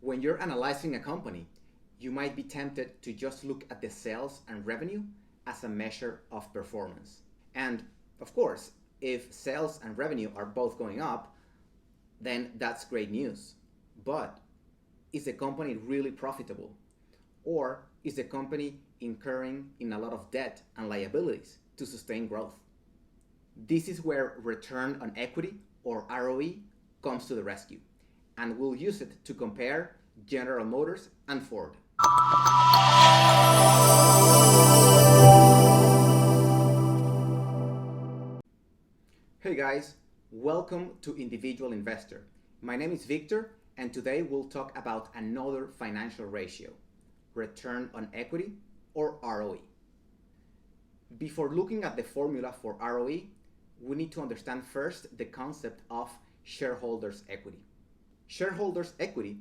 When you're analyzing a company, you might be tempted to just look at the sales and revenue as a measure of performance. And of course, if sales and revenue are both going up, then that's great news. But is the company really profitable? Or is the company incurring in a lot of debt and liabilities to sustain growth? This is where return on equity, or ROE, comes to the rescue, and we'll use it to compare General Motors and Ford. Hey guys, welcome to Individual Investor. My name is Victor, and today we'll talk about another financial ratio, return on equity, or ROE. Before looking at the formula for ROE, we need to understand first the concept of shareholders' equity. Shareholders' equity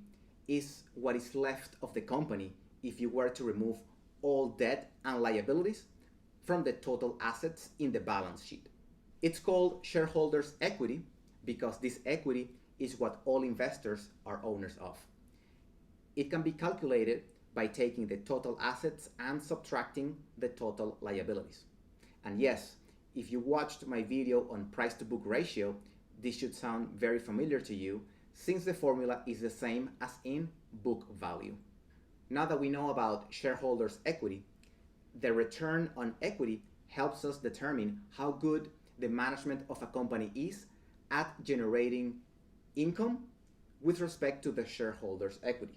is what is left of the company if you were to remove all debt and liabilities from the total assets in the balance sheet. It's called shareholders' equity because this equity is what all investors are owners of. It can be calculated by taking the total assets and subtracting the total liabilities. And yes, if you watched my video on price to book ratio, this should sound very familiar to you since the formula is the same as in book value. Now that we know about shareholders' equity, the return on equity helps us determine how good the management of a company is at generating income with respect to the shareholders' equity.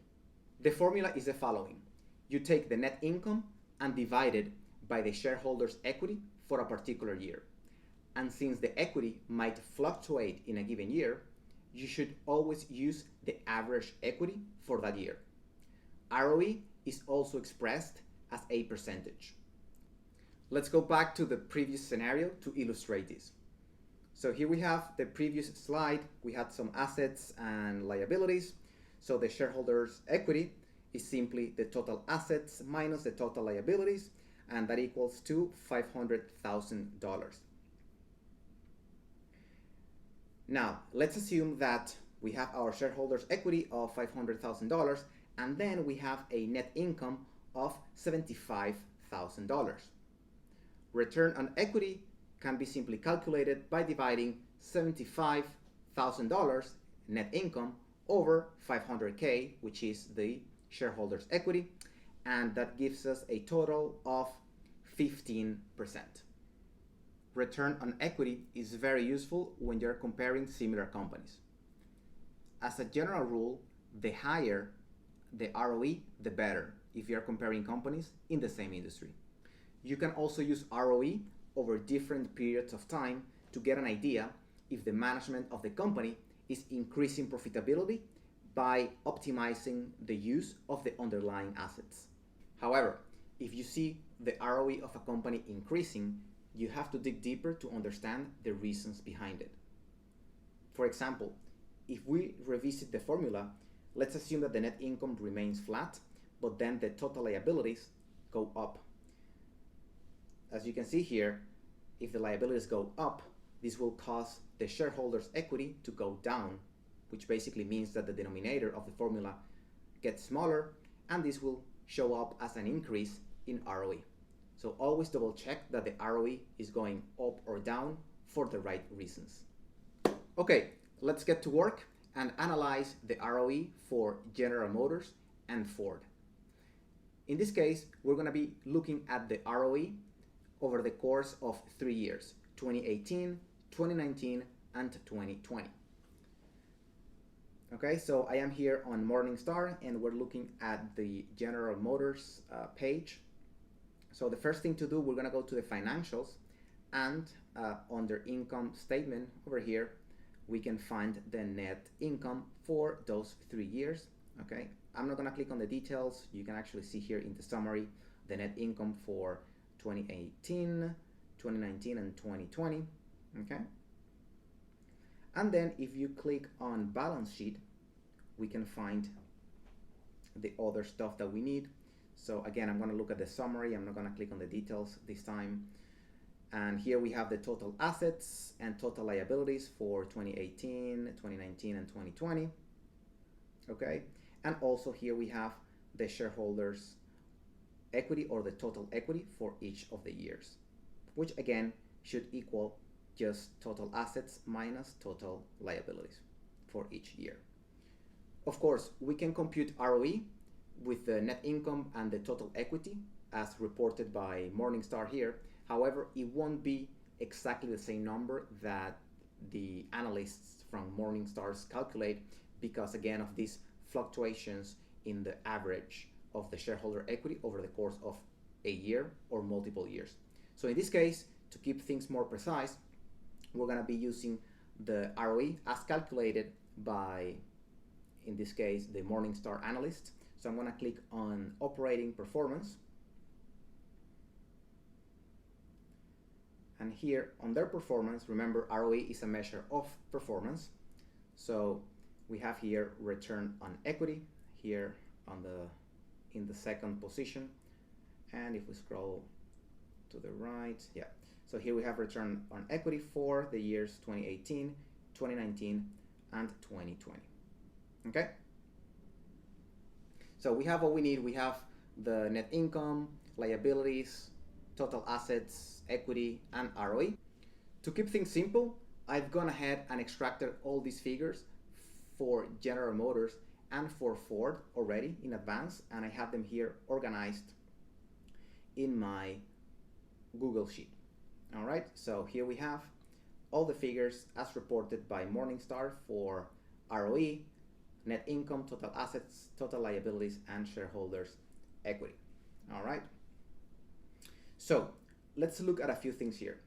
The formula is the following. You take the net income and divide it by the shareholders' equity for a particular year. And since the equity might fluctuate in a given year, you should always use the average equity for that year. ROE is also expressed as a percentage. Let's go back to the previous scenario to illustrate this. So here we have the previous slide. We had some assets and liabilities. So the shareholders' equity is simply the total assets minus the total liabilities, and that equals to $500,000. Now, let's assume that we have our shareholders' equity of $500,000, and then we have a net income of $75,000. Return on equity can be simply calculated by dividing $75,000 net income over 500K, which is the shareholders' equity, and that gives us a total of 15%. Return on equity is very useful when you're comparing similar companies. As a general rule, the higher the ROE, the better if you're comparing companies in the same industry. You can also use ROE over different periods of time to get an idea if the management of the company is increasing profitability by optimizing the use of the underlying assets. However, if you see the ROE of a company increasing, you have to dig deeper to understand the reasons behind it. For example, if we revisit the formula, let's assume that the net income remains flat, but then the total liabilities go up. As you can see here, if the liabilities go up, this will cause the shareholders' equity to go down, which basically means that the denominator of the formula gets smaller, and this will show up as an increase in ROE. So always double check that the ROE is going up or down for the right reasons. Okay, let's get to work and analyze the ROE for General Motors and Ford. In this case, we're going to be looking at the ROE over the course of 3 years, 2018, 2019, and 2020. Okay, so I am here on Morningstar, and we're looking at the General Motors page. So the first thing to do, we're going to go to the financials, and under income statement over here, we can find the net income for those 3 years. Okay, I'm not going to click on the details. You can actually see here in the summary the net income for 2018, 2019, and 2020. Okay, and then if you click on balance sheet, we can find the other stuff that we need. So again, I'm going to look at the summary. I'm not going to click on the details this time. And here we have the total assets and total liabilities for 2018, 2019, and 2020. Okay, And also here we have the shareholders equity or the total equity for each of the years, which again should equal just total assets minus total liabilities for each year. Of course, we can compute ROE with the net income and the total equity as reported by Morningstar here. However, it won't be exactly the same number that the analysts from Morningstar calculate because again of these fluctuations in the average of the shareholder equity over the course of a year or multiple years. So in this case, to keep things more precise, we're going to be using the ROE as calculated by, in this case, the Morningstar analyst. So I'm going to click on operating performance. And here on their performance, remember ROE is a measure of performance. So we have here return on equity here on in the second position. And if we scroll to the right, yeah. So here we have return on equity for the years 2018, 2019, and 2020. Okay? So we have what we need. We have the net income, liabilities, total assets, equity, and ROE. To keep things simple, I've gone ahead and extracted all these figures for General Motors and for Ford already in advance, and I have them here organized in my Google Sheet. All right, so here we have all the figures as reported by Morningstar for ROE, net income, total assets, total liabilities, and shareholders equity. All right. So let's look at a few things here.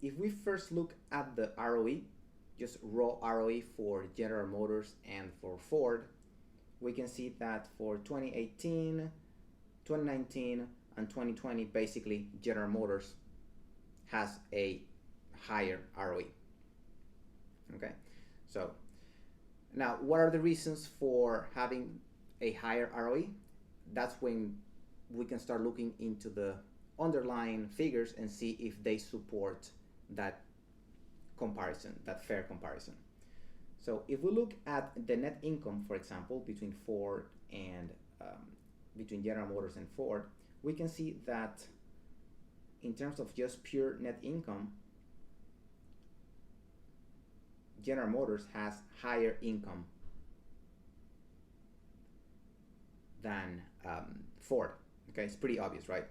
If we first look at the ROE, just raw ROE for General Motors and for Ford, we can see that for 2018, 2019, and 2020, basically General Motors has a higher ROE. Okay, so now what are the reasons for having a higher ROE? That's when we can start looking into the underlying figures and see if they support that comparison, that fair comparison. So if we look at the net income, for example, between Ford and between General Motors and Ford, we can see that in terms of just pure net income, General Motors has higher income than Ford. Okay, it's pretty obvious, right?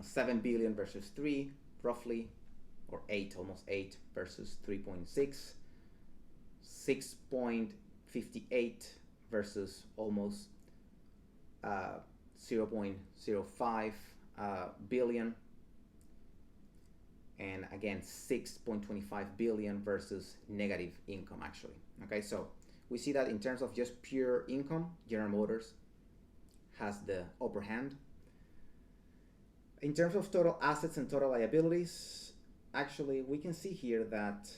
7 billion versus 3, roughly, or 8, almost 8 versus 3.6, 6.58 versus almost 0.05 billion, and again 6.25 billion versus negative income actually. Okay, so we see that in terms of just pure income, General Motors has the upper hand. In terms of total assets and total liabilities, actually we can see here that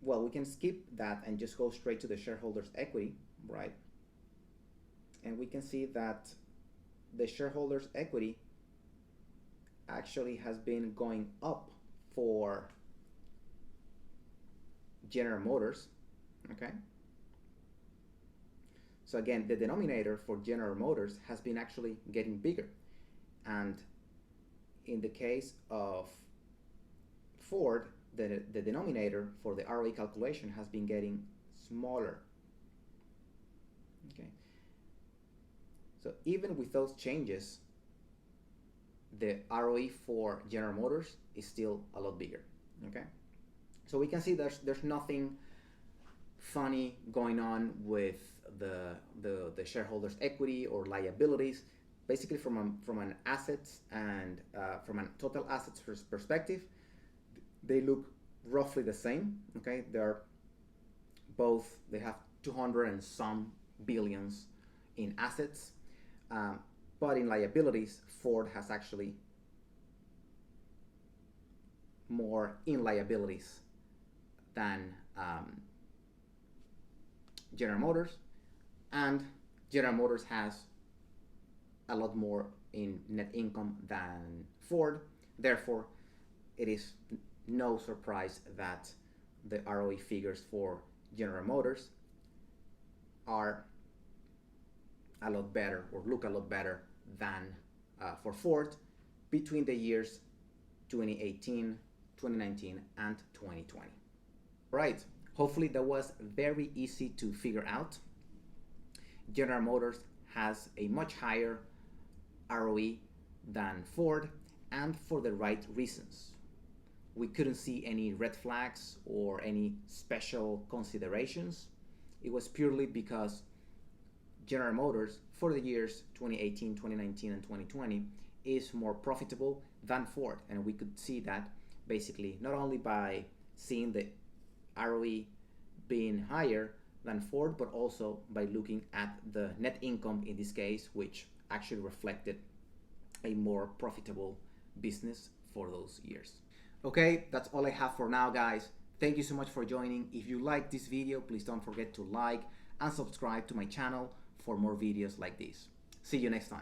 well, we can skip that and just go straight to the shareholders equity, right? And we can see that the shareholders equity actually has been going up for General Motors. Okay, so again, the denominator for General Motors has been actually getting bigger, and in the case of Ford, the denominator for the ROE calculation has been getting smaller. Okay, so even with those changes, the ROE for General Motors is still a lot bigger. Okay, so we can see there's nothing funny going on with the shareholders equity or liabilities. Basically, from an assets and from a total assets perspective, they look roughly the same. Okay, they have 200 and some billions in assets, but in liabilities, Ford has actually more in liabilities than General Motors, and General Motors has a lot more in net income than Ford. Therefore, it is no surprise that the ROE figures for General Motors are a lot better or look a lot better than for Ford between the years 2018, 2019, and 2020. Right, hopefully that was very easy to figure out. General Motors has a much higher ROE than Ford, and for the right reasons. We couldn't see any red flags or any special considerations. It was purely because General Motors for the years 2018, 2019, and 2020 is more profitable than Ford. And we could see that basically not only by seeing the ROE being higher than Ford, but also by looking at the net income in this case, which actually reflected a more profitable business for those years. Okay, that's all I have for now, guys. Thank you so much for joining. If you like this video, please don't forget to like and subscribe to my channel for more videos like this. See you next time.